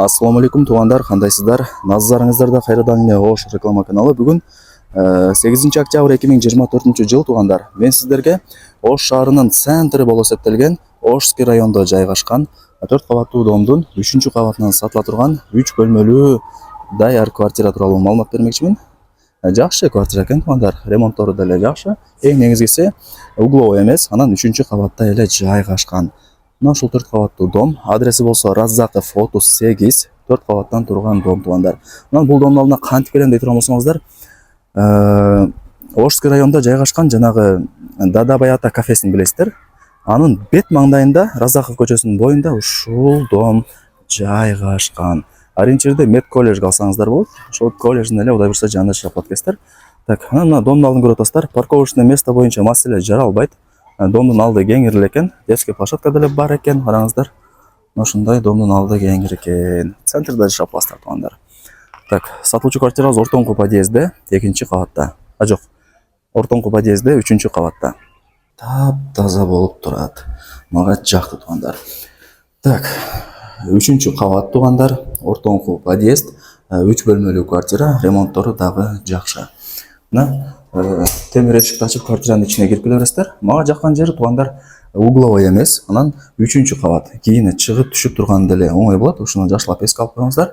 Assalamu alaikum туғандар, қандайсыздар? Назарыңыздарда қайрадан эле Ош реклама каналы. Бүгін 8 октябрь 2024 жыл туғандар. Мен сіздерге Ош шаарынын центрі боло эсептелген Ошский районда жайгашкан 4 кабаттуу домдун 3 кабатынан сатыла турган 3 бөлмөлүү даяр квартира тууралуу маалымат бермекчимин. Жакшы квартира экен туғандар, ремонттору деле жакшы. Эң негизгиси угловой эмес, анан 3 кабатта эле жайгашкан. Мына ушул 4 кабаттуу дом, адреси болсо Раззаков 38, 4 кабаттан турган дом туғандар. Мына бул домдун алдына кантип келем дей турган болсоңуздар, Ошский районда жайгашкан жанагы Дадабаята кафесин билесиздер. Анын бет маңдайында, Раззаков көчөсүнүн боюнда ушул дом жайгашкан. Ориентирде мед колледж калсаңыздар болот. Ошол колледждин эле Кудай буйрса жанында жашап экен. Так, мына домдун алдын көрүп атасыздар. Парковочный место боюнча маселе жаралбайт. Домдун алды кеңир экен, детский площадка деле бар экен, караңыздар. Ошондой домдун алды кеңир экен. Центрде жашап атасыздар тугандар. Так, сатылуучу квартирабыз ортоңку подъездде, 2 кабатта. Жок, ортоңку подъездде, 3 кабатта. Таптаза болуп турат. Мага жакты тугандар. Так, 3 кабат тугандар, ортоңку подъезд, 3 бөлмөлүү квартира, ремонттору дагы жакшы. Мына темир эшикти ачып квартиранын ичине кирип келе бересиздер. Мага жаккан жери тугандар угловой эмес, анан 3 кабат. Кийин чыгып түшүп турган деле оңой болот. Ушуну жакшылап эске алып коюңуздар.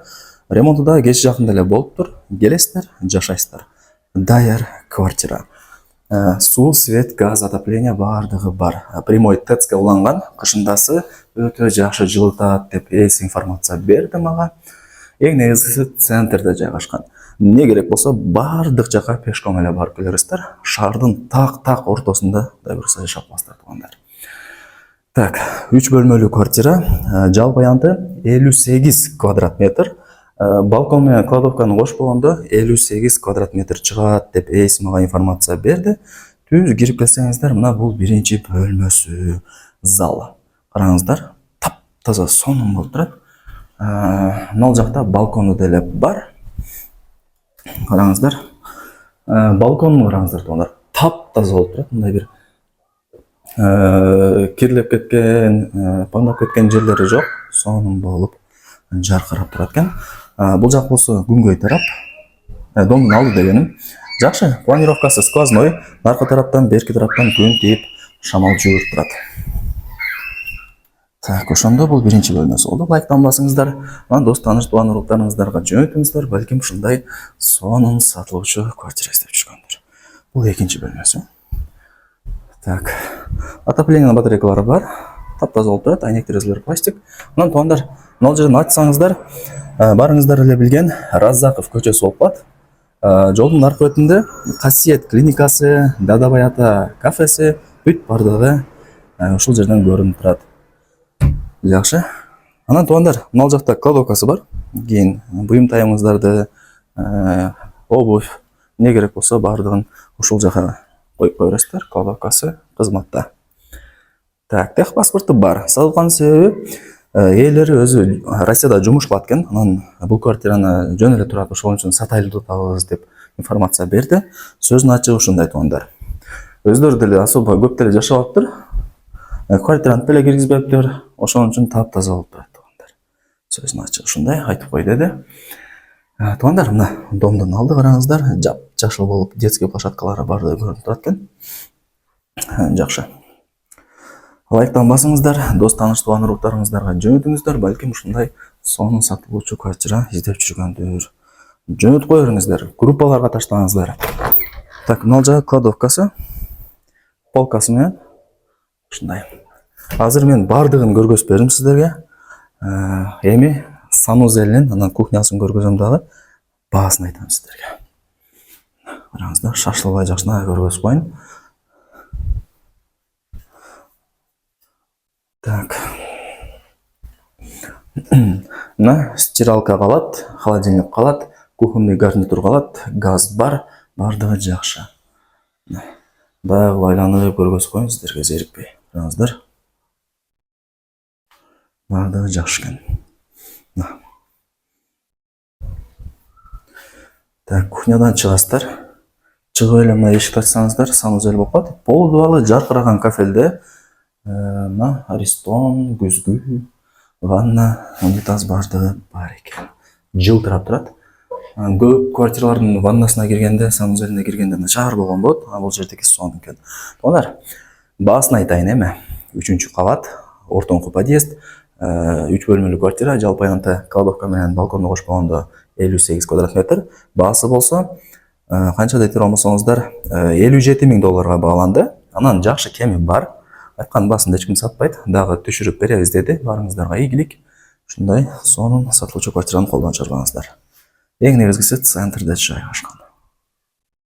Ремонту да кеч жакын деле болуптур. Келесиздер, жашайсыздар. Даяр квартира. Суу, свет, газ, отопление бардыгы бар. Прямой ТЭЦке уланган, кышындасы өтө жакшы жылытат деп эс информация берди мага. Эң негизгиси центрде жайгашкан. Не керек болсо бардык жака пешком эле барып келерсиздер. Шаардын так ортосунда Кудай буйрса жашап атасыздар тугандар. Так, 3 бөлмөлүү квартира, жалпы аянты 58 квадрат метр. Балкон менен кладовканы кошпогондо 58 квадрат метр чыгат деп эс мага информация берди. Түз кирип келсеңиздер, мына бул 1 бөлмөсү зал. Караңыздар, таптаза сонун болуп турат. Нол жакта балкону деле бар. Караңыздар. Балконун караңыздар тугандар. Таптаза болуп турат. Мындай бир кирлеп кеткен, паңдап кеткен жерлери жок. Сонун болуп жаркырап турат экен. Бул жак болсо күнгөй тарап. Домдун алды дегеним жакшы. Планировкасы сквозной. Арка тараптан, берки тараптан күн тийип, шамал жүрүп турат. Так, ошондо бул 1 бөлмөсү болду. Лайктан басыңыздар. Мына дос тааныш тууган уруктарыңыздарга жөнөтүңүздөр. Балким ушундай сонун сатылуучу квартира издеп жүргөндүр. Бул 2 бөлмөсү. Так, отопление батарейкалары бар. Таптаза болуп турат, айнек терезелер пластик. Анан туугандар, мына жерден айтсаңыздар, барыңыздар эле билген Раззаков көчөсү болуп калат. Жолдун аркы бетинде Касиет клиникасы, Дадабаята кафеси бүт бардыгы ушул жерден көрүнүп турат. Жакшы. Анан туугандар, мына жакта кладовкасы бар. Кийин буюм тайымыңыздарды, обувь, не керек болсо бардыгын ушул жака коюп койбойсуздар. Кладовкасы кызматта. Так, тех паспорту бар. Сатылган себеби ээлери өзү Россияда жумуш кылат экен. Анан бул квартираны жөн эле турат, ошол үчүн сатайлы тутабыз деп информация берди. Сөзүнүн ачыгы ушундай туугандар. Өздөрү деле особо көп деле жашабаптыр. Квартираны деле киргизбептир. Ошон үчүн таптаза болуп турат туугандар. Сөзүнүн ачыгы ушундай айтып кой деди. Туугандар, мына домдун алды караңыздар, жапжашыл болуп, детский площадкалары бардыгы көрүнүп турат экен. Жакшы. Лайктан басыңыздар, дос тааныш тууган уруктарыңыздарга жөнөтүңүздөр. Балким ушундай сонун сатылуучу квартира издеп жүргөндүр. Жөнөтүп кое бериңиздер, группаларга таштаңыздар. Так, мына жагы кладовкасы, полкасы менен ушундай. Азыр мен бардыгын көргөзүп бердим сиздерге. Эми санузелин, анан кухнясын көргөзөм дагы. Баасын айтам сиздерге. Караңыздар, шашылбай жакшына көргөзүп коюн. Так. Мына стиралка калат, холодильник калат, кухонный гарнитур калат, газ бар, бардыгы жакшы. Дагы айланып көргөзүп коюн сиздерге, зерикпей. Караңыздар. Бардыгы жакшы экен. Так, кухнядан чыгасыздар. Чыгып эле мына эшикти ачсаңыздар, санузел болуп калат. Пол дубалы жаркыраган кафелде мына Аристон, күзгү, ванна, унитаз бардыгы бар экен. Жылтырап турат. Көп квартиралардын ваннасына киргенде, санузелине киргенде начар болгон болот. А бул жердеки сонун экен. Туугандар, баасын айтайын эми. 3-кабат, ортоңку подъезд, 3 бөлмөлүү квартира, жалпы аянта кладовка менен балконду кошпогондо 58 квадрат метр. Баасы болсо канча дейтир болмосоңуздар, $57.000 бааланды. Анан жакшы кеми бар. Айткан баасында эч ким сатпайт. Дагы түшүрүп беребиз деди. Барыңыздарга ийгилик. Ушундай сонун сатылуучу квартираны колдон чыгарбаңыздар. Эң негизгиси центрде жайгашкан.